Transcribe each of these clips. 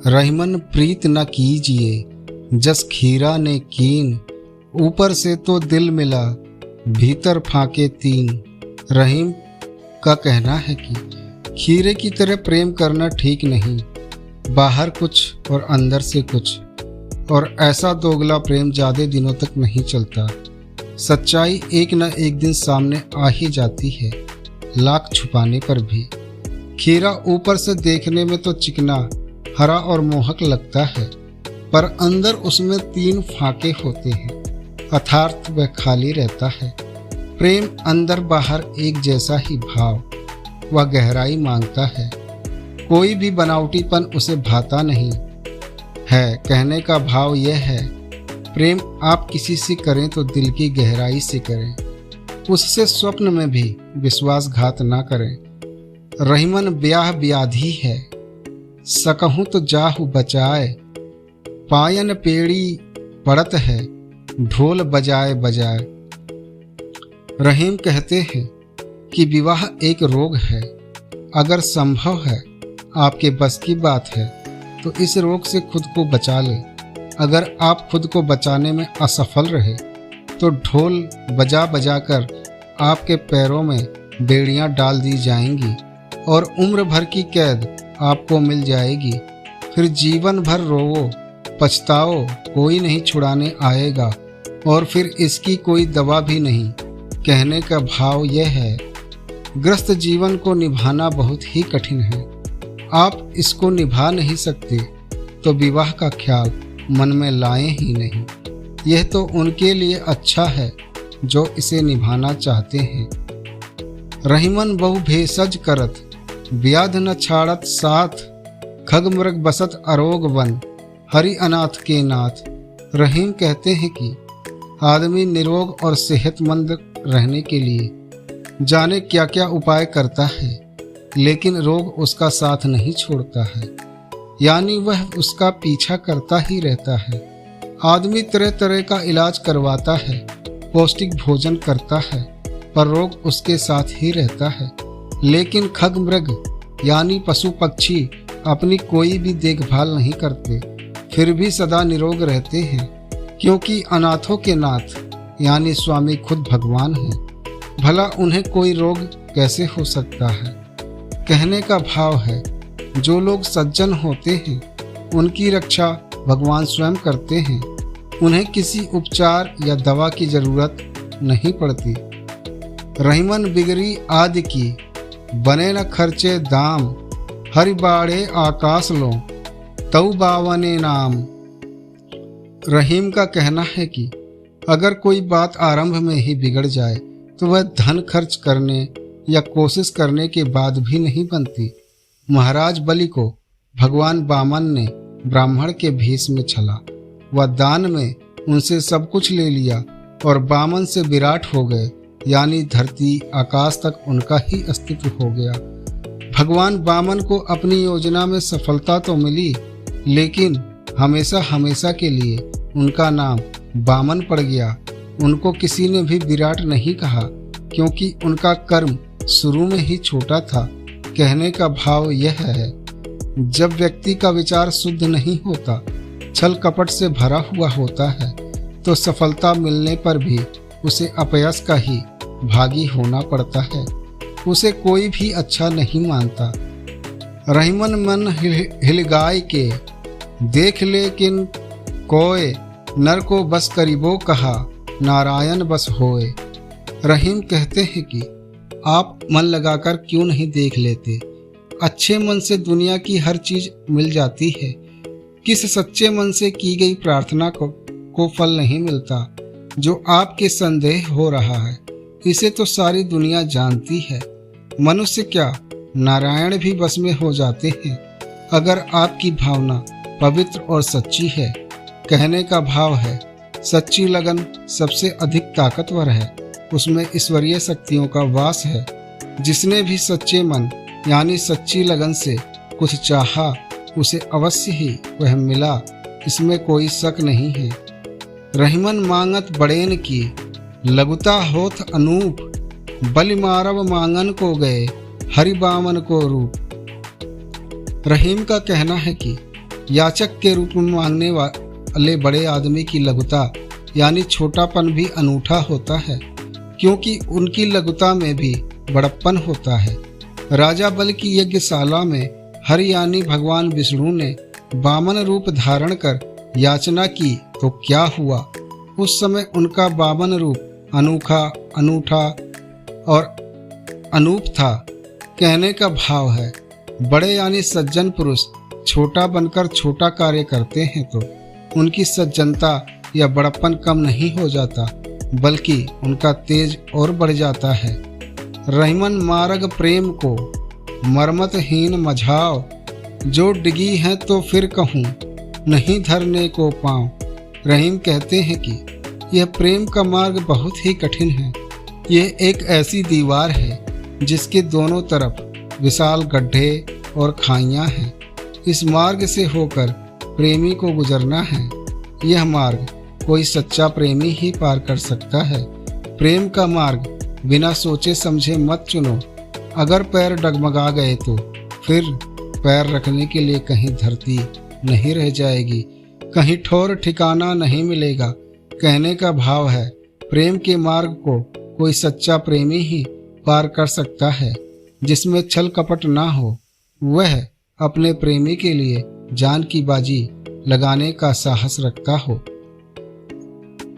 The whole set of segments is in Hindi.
रहीमन प्रीत न कीजिए जस खीरा ने कीन, ऊपर से तो दिल मिला भीतर फाके तीन। रहीम का कहना है कि खीरे की तरह प्रेम करना ठीक नहीं, बाहर कुछ और अंदर से कुछ, और ऐसा दोगला प्रेम ज़्यादा दिनों तक नहीं चलता। सच्चाई एक न एक दिन सामने आ ही जाती है, लाख छुपाने पर भी। खीरा ऊपर से देखने में तो चिकना, हरा और मोहक लगता है, पर अंदर उसमें 3 फाके होते हैं। अर्थात वह खाली रहता है। प्रेम अंदर बाहर एक जैसा ही भाव व गहराई मांगता है। कोई भी बनावटीपन उसे भाता नहीं है। कहने का भाव यह है, प्रेम आप किसी से करें तो दिल की गहराई से करें, उससे स्वप्न में भी विश्वासघात ना करें। रहीमन ब्याह ब्याधी है, सकहूँ तो जाहु बचाए, पायन पेड़ी पड़त है, ढोल बजाए बजाए। रहीम कहते हैं कि विवाह एक रोग है। अगर संभव है, आपके बस की बात है, तो इस रोग से खुद को बचा लें। अगर आप खुद को बचाने में असफल रहे तो ढोल बजा बजा कर आपके पैरों में बेड़ियां डाल दी जाएंगी और उम्र भर की कैद आपको मिल जाएगी। फिर जीवन भर रोवो पछताओ, कोई नहीं छुड़ाने आएगा, और फिर इसकी कोई दवा भी नहीं। कहने का भाव यह है, ग्रस्त जीवन को निभाना बहुत ही कठिन है। आप इसको निभा नहीं सकते तो विवाह का ख्याल मन में लाएं ही नहीं। यह तो उनके लिए अच्छा है जो इसे निभाना चाहते हैं। रहीमन बहु भेषज करत, व्याध न छाड़त साथ, खग मृग बसत अरोग वन, हरि अनाथ के नाथ। रहीम कहते हैं कि आदमी निरोग और सेहतमंद रहने के लिए जाने क्या क्या उपाय करता है, लेकिन रोग उसका साथ नहीं छोड़ता है, यानी वह उसका पीछा करता ही रहता है। आदमी तरह तरह का इलाज करवाता है, पौष्टिक भोजन करता है, पर रोग उसके साथ ही रहता है। लेकिन खग मृग यानी पशु पक्षी अपनी कोई भी देखभाल नहीं करते, फिर भी सदा निरोग रहते हैं, क्योंकि अनाथों के नाथ यानी स्वामी खुद भगवान हैं। भला उन्हें कोई रोग कैसे हो सकता है। कहने का भाव है, जो लोग सज्जन होते हैं उनकी रक्षा भगवान स्वयं करते हैं। उन्हें किसी उपचार या दवा की जरूरत नहीं पड़ती। रहीमन बिगड़ी आदि की, बने न खर्चे दाम, हरि बाड़े आकाश लो, तऊ बावने नाम। रहीम का कहना है कि अगर कोई बात आरंभ में ही बिगड़ जाए तो वह धन खर्च करने या कोशिश करने के बाद भी नहीं बनती। महाराज बलि को भगवान वामन ने ब्राह्मण के भेष में छला व दान में उनसे सब कुछ ले लिया और वामन से विराट हो गए, यानी धरती आकाश तक उनका ही अस्तित्व हो गया। भगवान वामन को अपनी योजना में सफलता तो मिली, लेकिन हमेशा हमेशा के लिए उनका नाम वामन पड़ गया। उनको किसी ने भी विराट नहीं कहा, क्योंकि उनका कर्म शुरू में ही छोटा था। कहने का भाव यह है, जब व्यक्ति का विचार शुद्ध नहीं होता, छल कपट से भरा हुआ होता है, तो सफलता मिलने पर भी उसे अपयश का ही भागी होना पड़ता है। उसे कोई भी अच्छा नहीं मानता। रहीमन मन हिलगाय के, देख लेकिन कोय, नर को बस करीबो कहा, नारायण बस होए। रहीम कहते हैं कि आप मन लगाकर क्यों नहीं देख लेते। अच्छे मन से दुनिया की हर चीज मिल जाती है। किस सच्चे मन से की गई प्रार्थना को फल नहीं मिलता। जो आपके संदेह हो रहा है, इसे तो सारी दुनिया जानती है। मनुष्य क्या, नारायण भी बस में हो जाते हैं, अगर आपकी भावना पवित्र और सच्ची है। कहने का भाव है, सच्ची लगन सबसे अधिक ताकतवर है। उसमें ईश्वरीय शक्तियों का वास है। जिसने भी सच्चे मन यानी सच्ची लगन से कुछ चाहा, उसे अवश्य ही वह मिला, इसमें कोई शक नहीं है। रहीमन मांगत बड़ेन की, लघुता होत अनूप, बलि मारव मांगन को गए, हरि बामन को रूप। रहीम का कहना है कि याचक के रूप में मांगने वाले बड़े आदमी की लघुता यानी छोटापन भी अनूठा होता है, क्योंकि उनकी लघुता में भी बड़प्पन होता है। राजा बल की यज्ञशाला में हरि यानी भगवान विष्णु ने वामन रूप धारण कर याचना की तो क्या हुआ। उस समय उनका वामन रूप अनोखा, अनूठा और अनूप था। कहने का भाव है, बड़े यानी सज्जन पुरुष छोटा बनकर छोटा कार्य करते हैं तो उनकी सज्जनता या बड़प्पन कम नहीं हो जाता, बल्कि उनका तेज और बढ़ जाता है। रहीमन मार्ग प्रेम को मरमतहीन मझाओ, जो डिगी है तो फिर कहूँ नहीं धरने को पाऊँ। रहीम कहते हैं कि यह प्रेम का मार्ग बहुत ही कठिन है। यह एक ऐसी दीवार है जिसके दोनों तरफ विशाल गड्ढे और खाइयाँ हैं। इस मार्ग से होकर प्रेमी को गुजरना है। यह मार्ग कोई सच्चा प्रेमी ही पार कर सकता है। प्रेम का मार्ग बिना सोचे समझे मत चुनो। अगर पैर डगमगा गए तो फिर पैर रखने के लिए कहीं धरती नहीं रह जाएगी, कहीं ठौर ठिकाना नहीं मिलेगा। कहने का भाव है, प्रेम के मार्ग को कोई सच्चा प्रेमी ही पार कर सकता है। जिसमें छल कपट ना हो, वह अपने प्रेमी के लिए जान की बाजी लगाने का साहस रखता हो।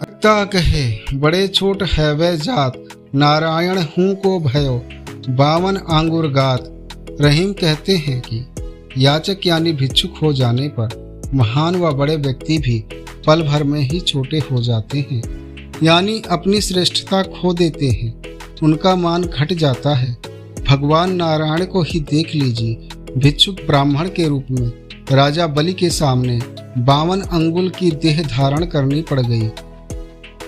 अक्ता कहे बड़े छोट है वह जात, नारायण हूँ को भयो 52 आंगुर गात। रहीम कहते हैं कि याचक यानी भिक्षुक हो जाने पर महान व बड़े व्यक्ति भी पल भर में ही छोटे हो जाते हैं, यानी अपनी श्रेष्ठता खो देते हैं। उनका मान घट जाता है। भगवान नारायण को ही देख लीजिए। भिक्षुक ब्राह्मण के रूप में राजा बलि के सामने 52 अंगुल की देह धारण करनी पड़ गई।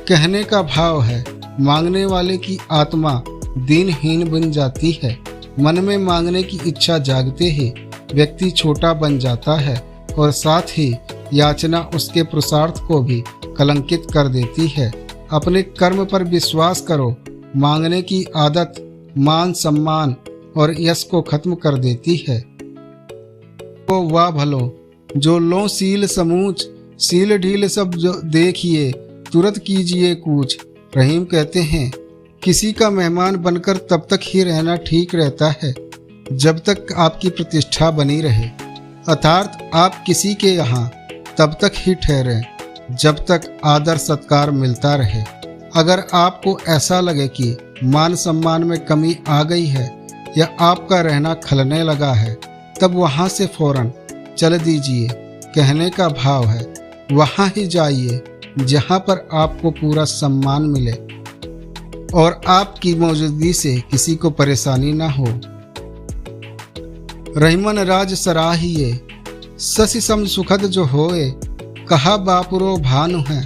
कहने का भाव है, मांगने वाले की आत्मा दीनहीन बन जाती है। मन में मांगने की इच्छा जागते ही व्यक्ति छोटा बन जाता है और साथ ही याचना उसके पुरुषार्थ को भी कलंकित कर देती है। अपने कर्म पर विश्वास करो। मांगने की आदत मान सम्मान और यश को खत्म कर देती है। तो वाह भलो जो लो सील समूच, सील ढील सब जो देखिए तुरंत कीजिए कूच। रहीम कहते हैं, किसी का मेहमान बनकर तब तक ही रहना ठीक रहता है जब तक आपकी प्रतिष्ठा बनी रहे, अर्थात आप किसी के यहाँ तब तक ही ठहरें जब तक आदर सत्कार मिलता रहे। अगर आपको ऐसा लगे कि मान सम्मान में कमी आ गई है या आपका रहना खलने लगा है, तब वहाँ से फौरन चल दीजिए। कहने का भाव है, वहाँ ही जाइए जहाँ पर आपको पूरा सम्मान मिले और आपकी मौजूदगी से किसी को परेशानी ना हो। रहीमन राज सराहिए, ससी सम सुखद जो होए, कहा बापुरो भानु है,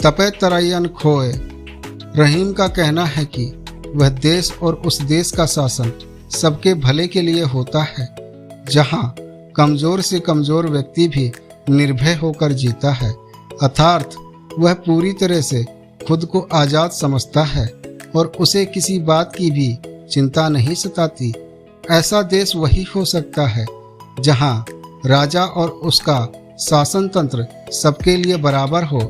तपे तरयन खोए। रहीम का कहना है कि वह देश और उस देश का शासन सबके भले के लिए होता है, जहाँ कमजोर से कमजोर व्यक्ति भी निर्भय होकर जीता है, अर्थात वह पूरी तरह से खुद को आज़ाद समझता है और उसे किसी बात की भी चिंता नहीं सताती। ऐसा देश वही हो सकता है जहाँ राजा और उसका शासन तंत्र सबके लिए बराबर हो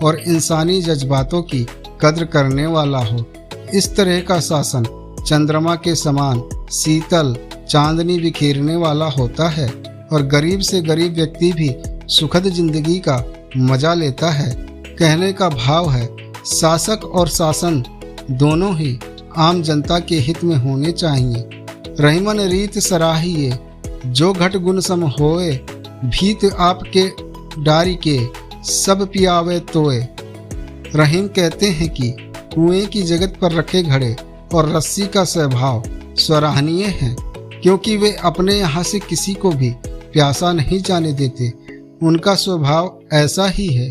और इंसानी जज्बातों की कद्र करने वाला हो। इस तरह का शासन चंद्रमा के समान शीतल चांदनी बिखेरने वाला होता है और गरीब से गरीब व्यक्ति भी सुखद जिंदगी का मजा लेता है। कहने का भाव है, शासक और शासन दोनों ही आम जनता के हित में होने चाहिए। रहीमन रीत सराहिए, जो घट गुण सम होए, भीत आपके डारी के सब पियावे तोए। रहीम कहते हैं कि कुएं की जगत पर रखे घड़े और रस्सी का स्वभाव सराहनीय है, क्योंकि वे अपने यहाँ से किसी को भी प्यासा नहीं जाने देते। उनका स्वभाव ऐसा ही है,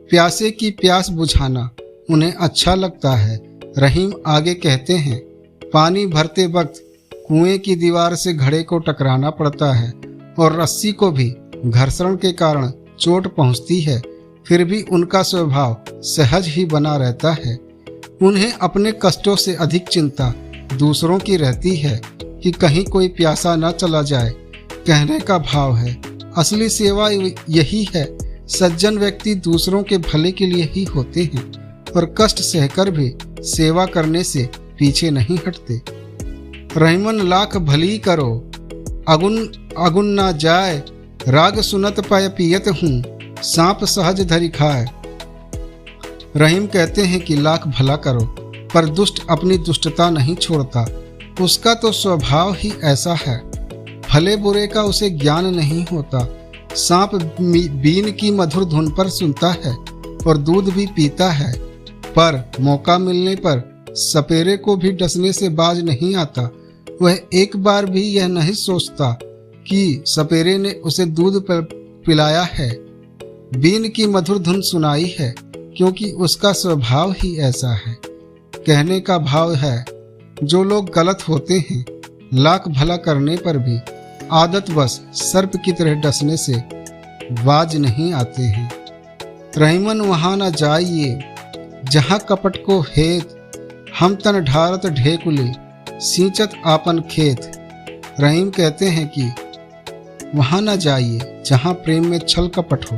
प्यासे की प्यास बुझाना उन्हें अच्छा लगता है। रहीम आगे कहते हैं, पानी भरते वक्त कुएं की दीवार से घड़े को टकराना पड़ता है और रस्सी को भी घर्षण के कारण चोट पहुंचती है, फिर भी उनका स्वभाव सहज ही बना रहता है। उन्हें अपने कष्टों से अधिक चिंता दूसरों की रहती है कि कहीं कोई प्यासा न चला जाए। कहने का भाव है, असली सेवा यही है। सज्जन व्यक्ति दूसरों के भले के लिए ही होते हैं और कष्ट सहकर भी सेवा करने से पीछे नहीं हटते। रहीमन लाख भली करो, अगुन ना जाए, राग सुनत पय पियत हूँ, सांप सहज धरि खाए। रहीम कहते हैं कि लाख भला करो, पर दुष्ट अपनी दुष्टता नहीं छोड़ता। उसका तो स्वभाव ही ऐसा है। भले बुरे का उसे ज्ञान नहीं होता। सांप बीन की मधुर धुन पर सुनता है और दूध भी पीता है, पर मौका मिलने पर सपेरे को भी डसने से बाज नहीं आता। वह एक बार भी यह नहीं सोचता कि सपेरे ने उसे दूध पिलाया है, बीन की मधुर धुन सुनाई है, क्योंकि उसका स्वभाव ही ऐसा है। कहने का भाव है, जो लोग गलत होते हैं, लाख भला करने पर भी आदतवश सर्प की तरह डसने से बाज नहीं आते हैं। रहीमन वहाँ न जाइए जहाँ कपट को हेत, हम तन ढारत ढेकुली, सींचत आपन खेत। रहीम कहते हैं कि वहाँ न जाइए जहाँ प्रेम में छल कपट हो।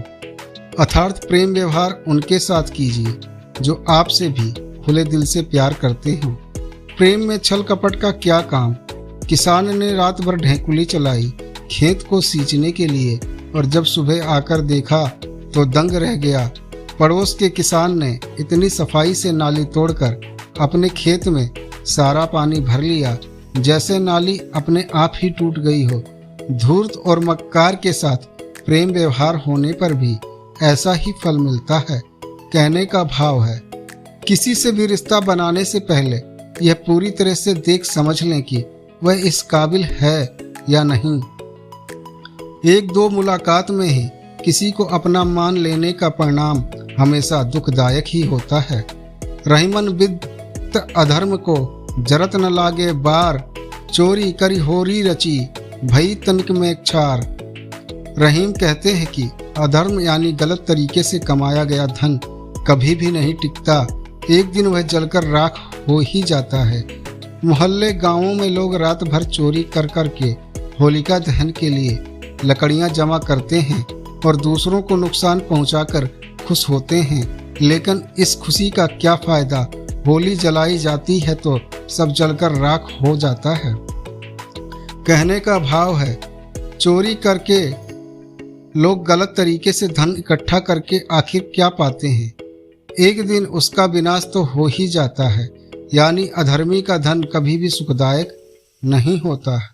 अर्थात प्रेम व्यवहार उनके साथ कीजिए जो आपसे भी खुले दिल से प्यार करते हो। प्रेम में छल कपट का क्या काम। किसान ने रात भर ढेकुली चलाई खेत को सींचने के लिए, और जब सुबह आकर देखा तो दंग रह गया। पड़ोस के किसान ने इतनी सफाई से नाली तोड़कर अपने खेत में सारा पानी भर लिया जैसे नाली अपने आप ही टूट गई हो। धूर्त और मक्कार के साथ प्रेम व्यवहार होने पर भी ऐसा ही फल मिलता है। कहने का भाव है, किसी से भी रिश्ता बनाने से पहले यह पूरी तरह से देख समझ लें कि वह इस काबिल है या नहीं। एक दो मुलाकात में ही किसी को अपना मान लेने का परिणाम हमेशा दुखदायक ही होता है। रहीमन बिद अधर्म को जरत न लागे बार, चोरी करी होरी रची, भई तनिक में क्षार। रहीम कहते हैं कि अधर्म यानी गलत तरीके से कमाया गया धन कभी भी नहीं टिकता। एक दिन वह जलकर राख हो ही जाता है। मोहल्ले गांवों में लोग रात भर चोरी कर कर के होलिका दहन के लिए लकड़ियां जमा करते हैं और दूसरों को नुकसान पहुंचाकर खुश होते हैं। लेकिन इस खुशी का क्या फायदा। होली जलाई जाती है तो सब जलकर राख हो जाता है। कहने का भाव है, चोरी करके लोग गलत तरीके से धन इकट्ठा करके आखिर क्या पाते हैं। एक दिन उसका विनाश तो हो ही जाता है। यानी अधर्मी का धन कभी भी सुखदायक नहीं होता है।